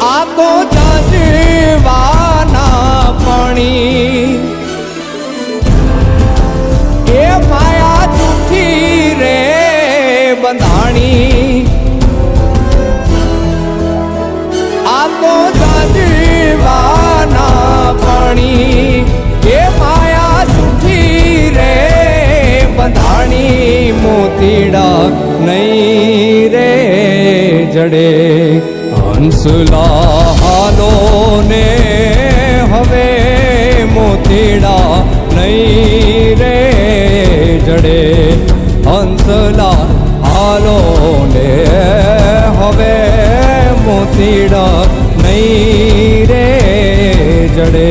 આ તો જાજવાના પાણી એ માયા જૂઠી રે બંધાણી આ તો જાજવાના પાણી એ માયા જૂઠી રે બંધાણી મોતીડા નહીં રે જડે હંસલા હાલો ને હવે મોતીડા નહીં રે જડે હંસલા હાલો ને હવે મોતીડા નહીં રે જડે